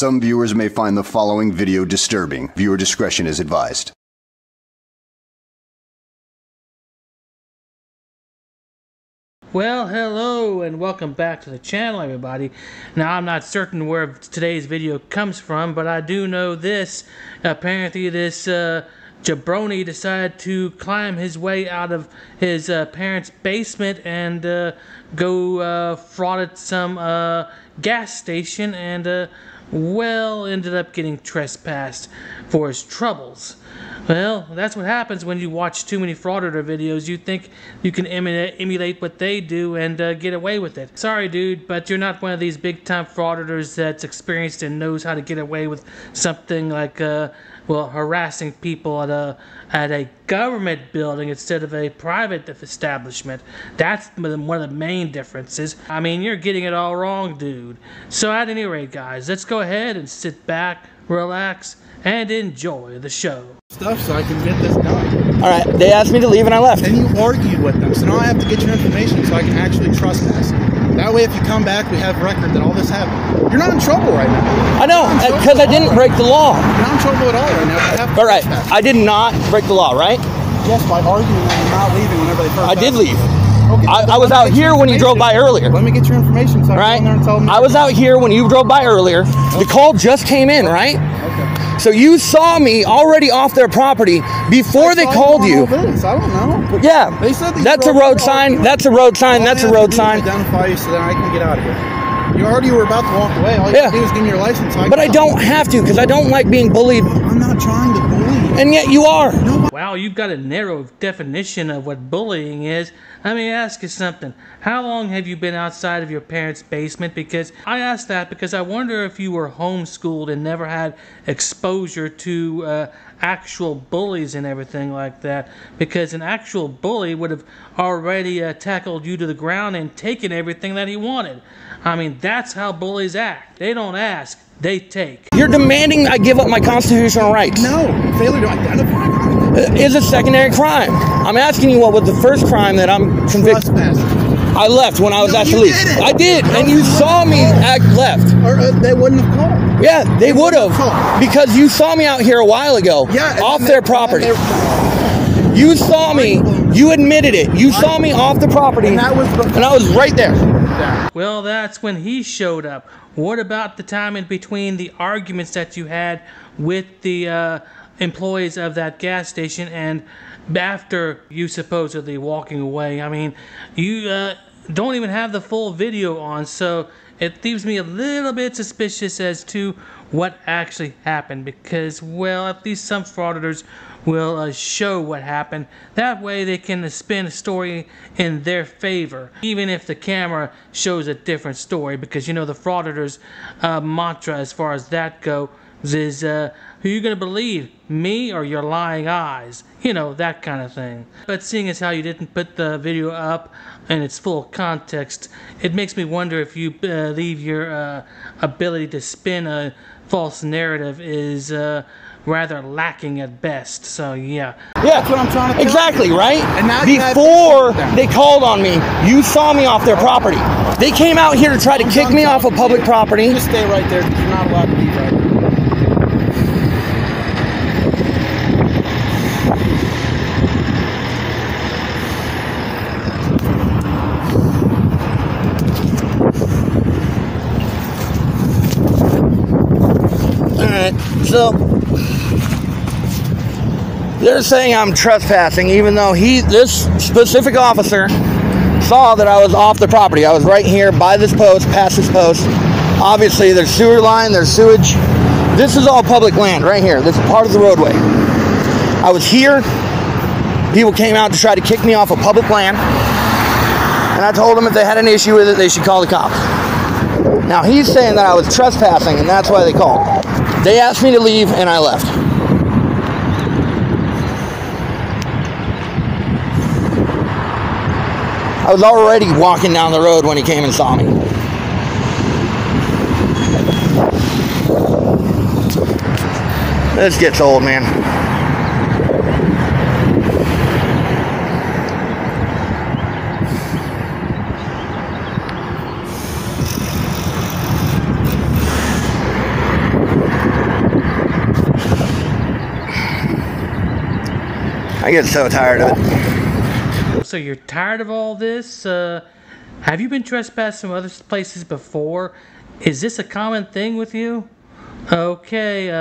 Some viewers may find the following video disturbing. Viewer discretion is advised. Well, hello and welcome back to the channel, everybody. Now, I'm not certain where today's video comes from, but I do know this. Apparently, this jabroni decided to climb his way out of his parents' basement and go fraud some gas station and, well, ended up getting trespassed for his troubles. Well, that's what happens when you watch too many frauditor videos. You think you can emulate what they do and get away with it. Sorry, dude, but you're not one of these big-time frauditors that's experienced and knows how to get away with something like, well, harassing people at a government building instead of a private establishment. That's one of the main differences. I mean, you're getting it all wrong, dude. So at any rate, guys, let's go ahead and sit back, relax, and enjoy the show. Stuff so I can get this done. All right, they asked me to leave and I left. And you argued with them, so now I have to get your information so I can actually trespass you. That way, if you come back, we have record that all this happened. You're not in trouble right now. I know, because I didn't break the law. You're not in trouble at all right now. You have to all right, I did not break the law, right? Yes, by arguing that you're not leaving whenever they first I did leave. Okay, I was out here when you drove by earlier. Let me get your information so I can go in there and tell them. I was out here when you drove by earlier. The call just came in, right? Okay. So you saw me already off their property before they called you. I don't know. Yeah, they said that's a road sign. That's a road sign. That's a road sign. Identify you so that I can get out of here. You already were about to walk away. All you have to do is give me your license. But I don't have to because I don't like being bullied. I'm not trying to bully you. And yet you are. No. Wow, you've got a narrow definition of what bullying is. Let me ask you something. How long have you been outside of your parents' basement? Because I asked that because I wonder if you were homeschooled and never had exposure to actual bullies and everything like that. Because an actual bully would have already tackled you to the ground and taken everything that he wanted. I mean, that's how bullies act. They don't ask, they take. You're demanding I give up my constitutional rights. No, failure to identify is a secondary crime. I'm asking you what was the first crime that I'm convicted. I left when I was asked to leave. I did, and you saw me left. Or they wouldn't have called. Yeah, they would have, because you saw me out here a while ago, off their property. You saw me. You admitted it. You saw me off the property, and I was right there. Well, that's when he showed up. What about the time in between the arguments that you had with the employees of that gas station and after you supposedly walking away? I mean, you don't even have the full video on, so it leaves me a little bit suspicious as to what actually happened because, well, at least some frauditors will show what happened. That way they can spin a story in their favor, even if the camera shows a different story, because, you know, the frauditors' mantra as far as that goes is, who you going to believe, me or your lying eyes? You know, that kind of thing. But seeing as how you didn't put the video up in its full context, it makes me wonder if you believe your ability to spin a false narrative is rather lacking at best. So yeah. Yeah, that's what I'm trying to tell exactly, you. right? And now before they called on me, you saw me off their property. They came out here to try to kick me off of public property. Just stay right there because you're not allowed to leave right now. So they're saying I'm trespassing, even though this specific officer saw that I was off the property. I was right here by this post, past this post. Obviously, there's sewer line, there's sewage. This is all public land right here. This is part of the roadway. I was here. People came out to try to kick me off of public land, and I told them if they had an issue with it, they should call the cops. Now he's saying that I was trespassing, and that's why they called. They asked me to leave, and I left. I was already walking down the road when he came and saw me. This gets old, man. I get so tired of it. So you're tired of all this? Have you been trespassed from other places before? Is this a common thing with you? Okay,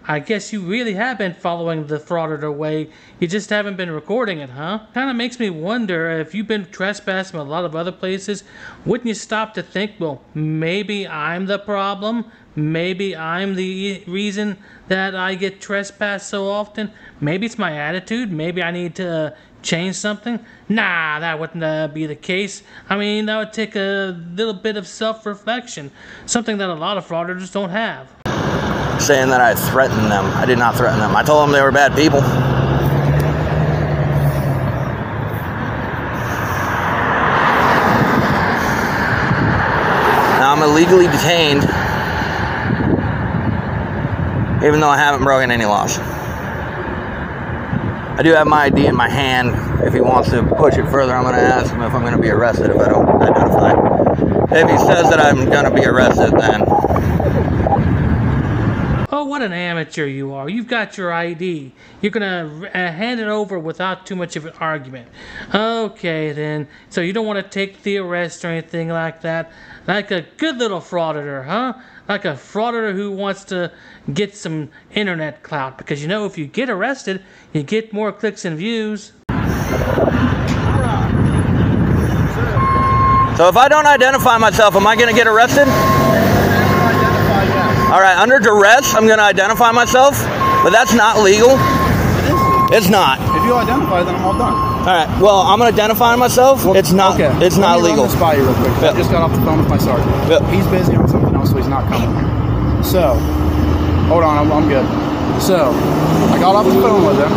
I guess you really have been following the Frauditor way. You just haven't been recording it, huh? Kind of makes me wonder, if you've been trespassed from a lot of other places, wouldn't you stop to think, well, maybe I'm the problem? Maybe I'm the reason that I get trespassed so often? Maybe it's my attitude? Maybe I need to change something? Nah, that wouldn't be the case. I mean, that would take a little bit of self-reflection, something that a lot of frauditors don't have. Saying that I threatened them. I did not threaten them. I told them they were bad people. Now I'm illegally detained, even though I haven't broken any laws. I do have my ID in my hand. If he wants to push it further, I'm going to ask him if I'm going to be arrested if I don't identify. If he says that I'm going to be arrested, then... Oh, what an amateur you are. You've got your ID. You're going to hand it over without too much of an argument. Okay, then. So you don't want to take the arrest or anything like that? Like a good little frauditor, huh? Like a frauditor who wants to get some internet clout. Because, you know, if you get arrested, you get more clicks and views. So if I don't identify myself, am I going to get arrested? All right, under duress, I'm going to identify myself, but that's not legal. It's not. If you identify, then I'm all done. All right, well, I'm going to identify myself. Well, it's not. Okay. It's not legal. Let me run this by you real quick. Yep. I just got off the phone with my sergeant. Yep. He's busy on something else, so he's not coming here. So, hold on, I'm good. So, I got off the phone with him.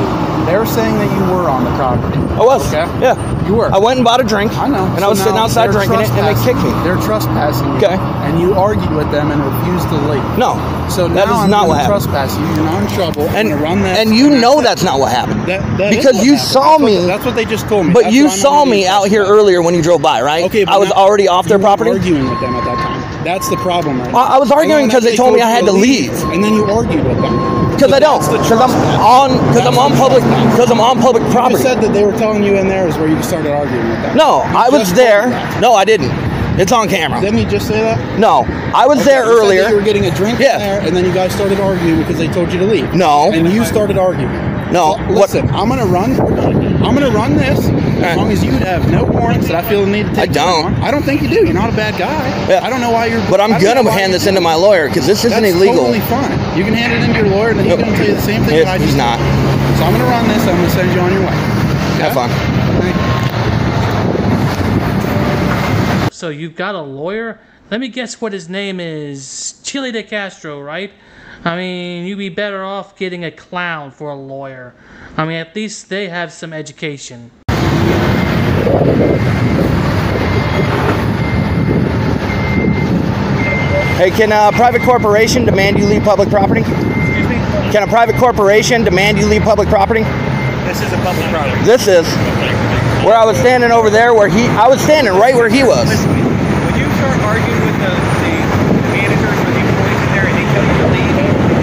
They were saying that you were on the property. I was. Okay. Yeah. You were. I went and bought a drink. I know. And I was sitting outside drinking it, and they kicked me. They're trespassing. You, Okay. And you argued with them and refused to leave. No. So that now is not what happened. Trespass you. You're not in trouble. And I'm gonna run that. And you know that's not what happened. That because is what you happened. saw me. That's what they just told me. But That's you why I'm saw on me the out here earlier when you drove by, right? Okay, but I was already off their property. Arguing with them at that time. That's the problem, right? I was arguing because they told me I had to leave. And then you argued with them. Because I don't. Because I'm on public property. You said that they were telling you in there is where you started arguing with them. No, I was there. No, I didn't. It's on camera. Didn't you just say that? No, I was there you earlier. Said that you were getting a drink in there, and then you guys started arguing because they told you to leave. No. And you started arguing. No. So, listen, I'm gonna run this as long as you have no warrants that I feel the need to take. I don't think you do. You're not a bad guy. Yeah. I don't know why you're. But I'm gonna hand this into my lawyer because this isn't illegal. That's totally fine. You can hand it into your lawyer, and then he's gonna tell you the same thing that I just. He's not. So I'm gonna run this. I'm gonna send you on your way. Have fun. Thank you. So you've got a lawyer? Let me guess what his name is. Chile de Castro, right? I mean, you'd be better off getting a clown for a lawyer. I mean, at least they have some education. Hey, can a private corporation demand you leave public property? Excuse me? Can a private corporation demand you leave public property? This is a public property. This is. Where I was standing over there I was standing right where he was. Listen, when you start arguing with the managers or the employees in there and they tell you to leave,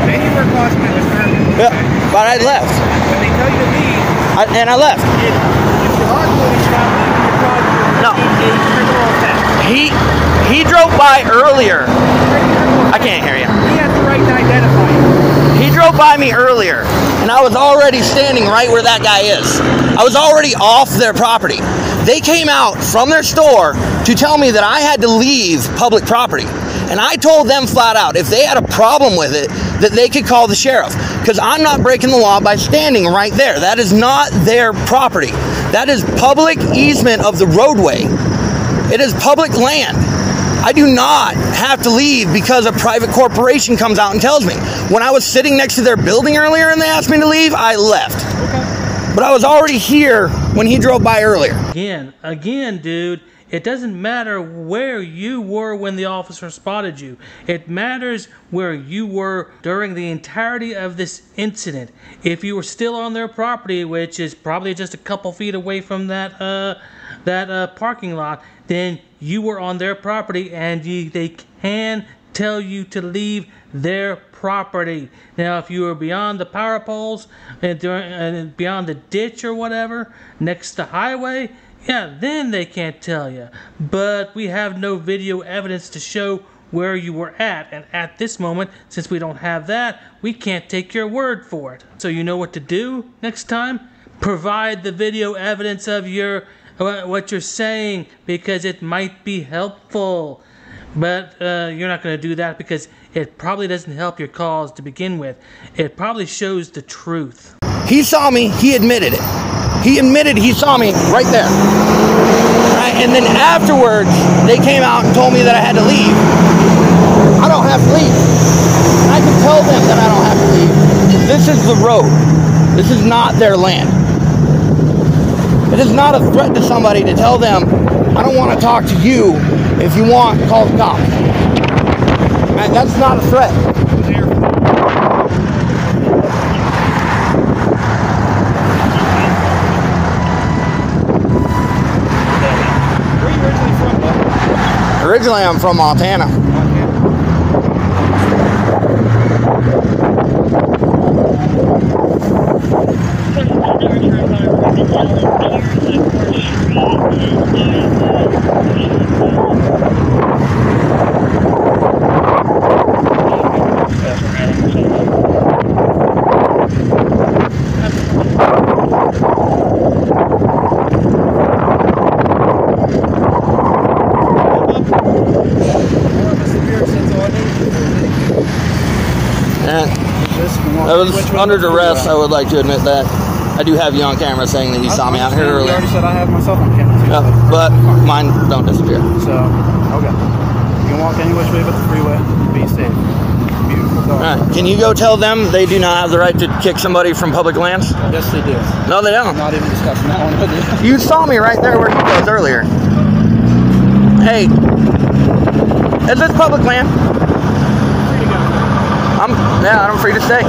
then you are causing a disturbance. Yeah, but I left. When they tell you to leave, I left. if you are going to stop leaving, you're causing a criminal offense. He drove by earlier. I can't hear you. He has the right to identify you. He drove by me earlier, and I was already standing right where that guy is. I was already off their property. They came out from their store to tell me that I had to leave public property. And I told them flat out, if they had a problem with it, that they could call the sheriff. Because I'm not breaking the law by standing right there. That is not their property. That is public easement of the roadway. It is public land. I do not have to leave because a private corporation comes out and tells me. When I was sitting next to their building earlier and they asked me to leave, I left. Okay. But I was already here when he drove by earlier. Again, dude, it doesn't matter where you were when the officer spotted you. It matters where you were during the entirety of this incident. If you were still on their property, which is probably just a couple feet away from that parking lot, then you were on their property and they can tell you to leave their property. Now, if you are beyond the power poles and beyond the ditch or whatever, next to the highway, yeah, then they can't tell you. But we have no video evidence to show where you were at. And at this moment, since we don't have that, we can't take your word for it. So you know what to do next time? Provide the video evidence of what you're saying, because it might be helpful. But you're not going to do that because it probably doesn't help your cause to begin with. It probably shows the truth. He saw me, he admitted it. He admitted he saw me right there. Right? And then afterwards, they came out and told me that I had to leave. I don't have to leave. I can tell them that I don't have to leave. This is the road. This is not their land. It is not a threat to somebody to tell them, I don't want to talk to you. If you want, call the cops. Right? That's not a threat. Originally, I'm from Montana. I was under duress, I would like to admit that. I do have you on camera saying that he saw me out here earlier. You already said I have myself on camera too. Yep, but mine don't disappear. So, okay. You can walk any which way but the freeway. Be safe. Beautiful dog. Alright, can you go tell them they do not have the right to kick somebody from public lands? Yes, they do. No, they don't. I'm not even discussing that one with you. You saw me right there where he was earlier. Hey, is this public land? Free to go. I'm free to stay.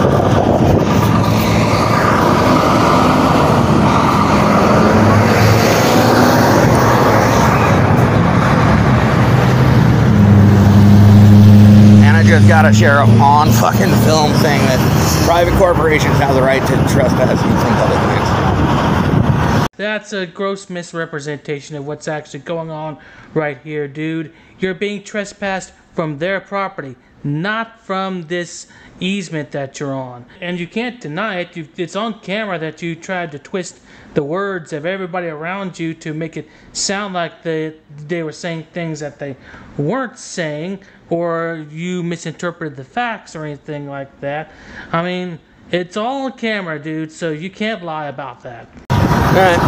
And I just got a sheriff on fucking film saying that private corporations have the right to trespass from public lands. That's a gross misrepresentation of what's actually going on right here, dude. You're being trespassed from their property, not from this easement that you're on. And you can't deny it. It's on camera that you tried to twist the words of everybody around you to make it sound like they were saying things that they weren't saying, or you misinterpreted the facts or anything like that. I mean, it's all on camera, dude, so you can't lie about that. Alright.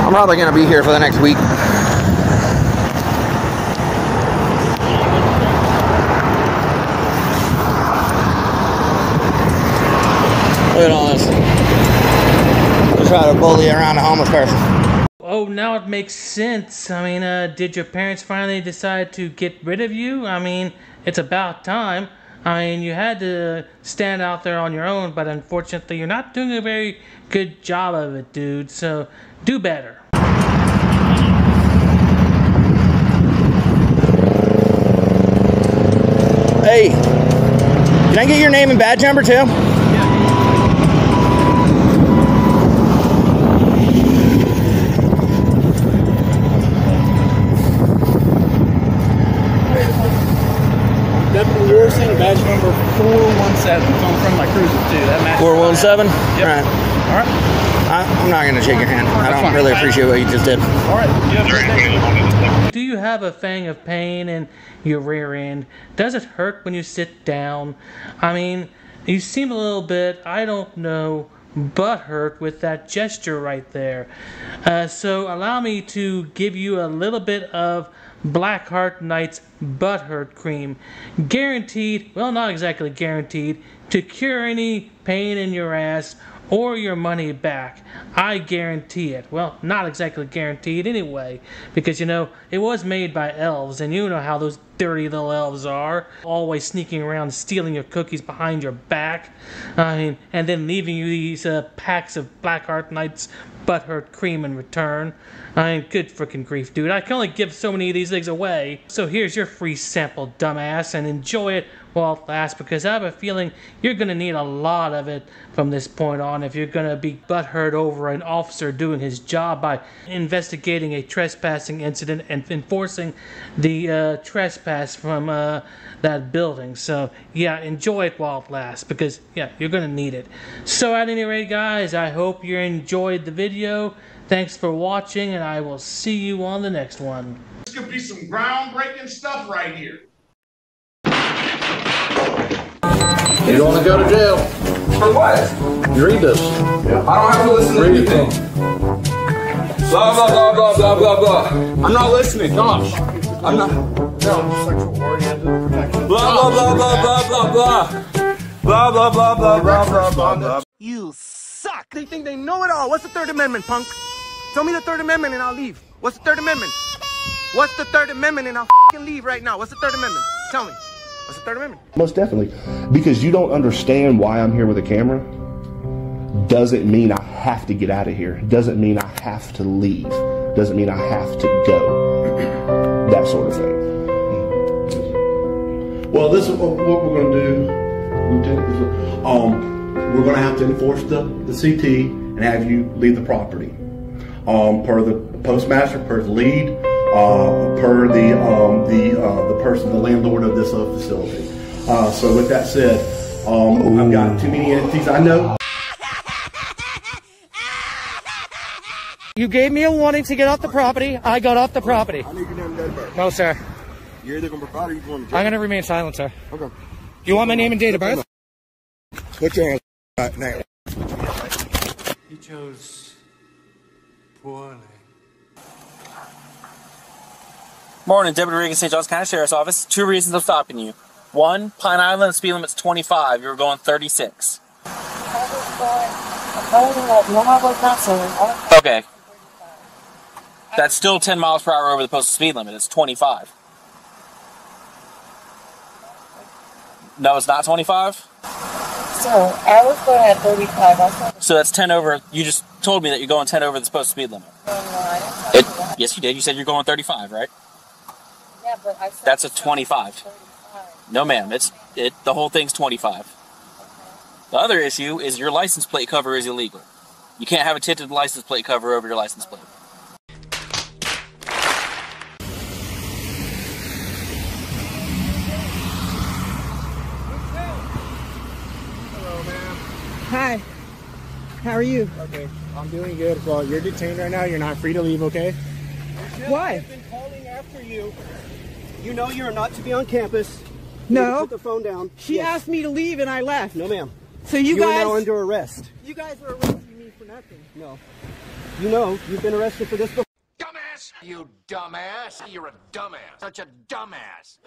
I'm probably going to be here for the next week. Look at all this. To try to bully around a homeless person. Oh, now it makes sense. I mean, did your parents finally decide to get rid of you? I mean, it's about time. I mean, you had to stand out there on your own, but unfortunately, you're not doing a very good job of it, dude. So, do better. Hey, can I get your name and badge number too? Badge number 417. So I'm from my cruiser too. That matches. 417? Yep. All right. All right. I'm not going to shake your hand. I don't really appreciate what you just did. All right. Do you have a fang of pain in your rear end? Does it hurt when you sit down? I mean, you seem a little bit, I don't know, butthurt with that gesture right there. So allow me to give you a little bit of BlackHartKnight's butthurt cream. Guaranteed, well, not exactly guaranteed, to cure any pain in your ass or your money back. I guarantee it. Well, not exactly guaranteed anyway, because you know, it was made by elves, and you know how those dirty little elves are, always sneaking around stealing your cookies behind your back, and then leaving you these packs of BlackHartKnight's butthurt cream in return. Good freaking grief, dude. I can only give so many of these things away. So here's your free sample, dumbass, and enjoy it while it lasts, because I have a feeling you're going to need a lot of it from this point on if you're going to be butthurt over an officer doing his job by investigating a trespassing incident and enforcing the trespass from that building. So yeah, enjoy it while it lasts, because yeah, you're going to need it. So at any rate, guys, I hope you enjoyed the video. Thanks for watching, and I will see you on the next one. This could be some groundbreaking stuff right here. You don't want to go to jail. For what? You read this. Yeah. I don't have to listen to anything. Blah, blah, blah, blah, blah, blah, blah. I'm not listening. Gosh. I'm not. Sexual oriented protection. Blah, blah, blah, blah, blah, blah, blah. Blah, blah, blah, blah, blah, blah, blah, blah. You suck. They think they know it all. What's the Third Amendment, punk? Tell me the Third Amendment and I'll leave. What's the Third Amendment? What's the Third Amendment and I'll f***ing leave right now. What's the Third Amendment? Tell me. What's the Third Amendment? Most definitely. Because you don't understand why I'm here with a camera doesn't mean I have to get out of here. Doesn't mean I have to leave. Doesn't mean I have to go. That sort of thing. Well, this is what we're going to do, Lieutenant. We're going to have to enforce the CT and have you leave the property. Per the postmaster, per the lead, per the person, the landlord of this facility. So with that said, I've got too many entities I know. You gave me a warning to get off the property. I got off the property. I need your name and date of birth. No, sir. You're either going to provide or you're going to jail. I'm going to remain silent, sir. Okay. You want my name and date of birth? Put your hands right now. You chose poorly. Morning, Deputy Reagan, St. Johns County Sheriff's Office. 2 reasons I'm stopping you. 1, Pine Island, the speed limit's 25. You were going 36. Okay. That's still 10 miles per hour over the posted speed limit. It's 25. No, it's not 25? So, I was going at 35. So that's 10 over. You just told me that you're going 10 over the posted speed limit. No, I didn't tell you that. Yes, you did. You said you're going 35, right? Yeah, but I said That's a 25. 35. No, ma'am. The whole thing's 25. Okay. The other issue is your license plate cover is illegal. You can't have a tinted license plate cover over your license plate. Hi. How are you? Okay, I'm doing good. Well, you're detained right now. You're not free to leave, okay? Why? I've been calling after you. You know you're not to be on campus. You No. Put the phone down. She asked me to leave and I left. No, ma'am. So You guys... are now under arrest. You guys were arresting me for nothing. No. You know you've been arrested for this before. Dumbass! You dumbass! You're a dumbass! Such a dumbass!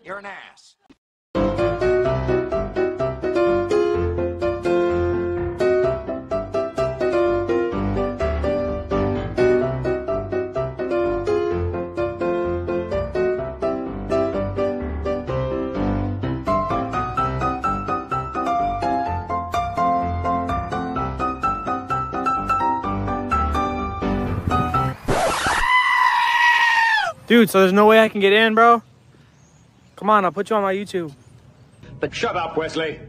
You're an ass! Dude, so there's no way I can get in, bro? Come on, I'll put you on my YouTube. But shut up, Wesley!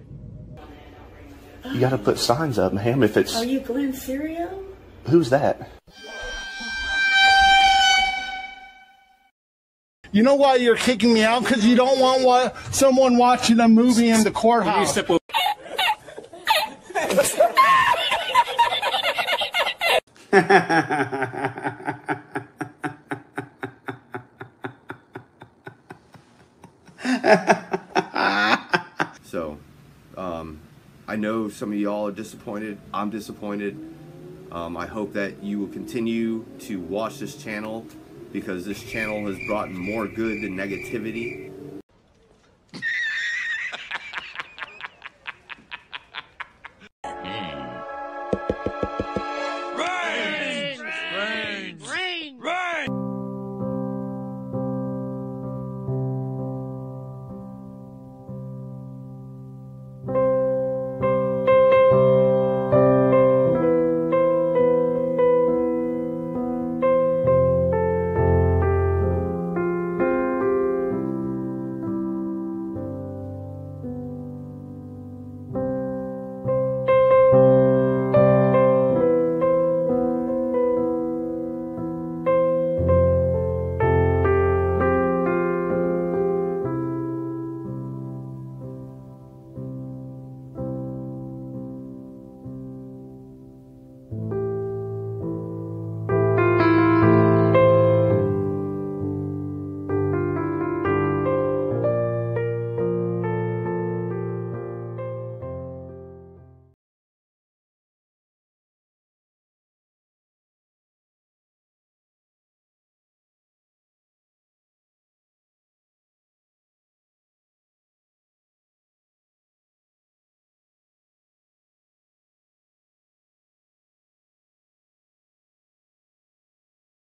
You got to put signs up, ma'am. If it's... Are you Glenn Serio? Who's that? You know why you're kicking me out? Because you don't want someone watching a movie in the courthouse. So, I know some of y'all are disappointed. I'm disappointed. I hope that you will continue to watch this channel, because this channel has brought more good than negativity.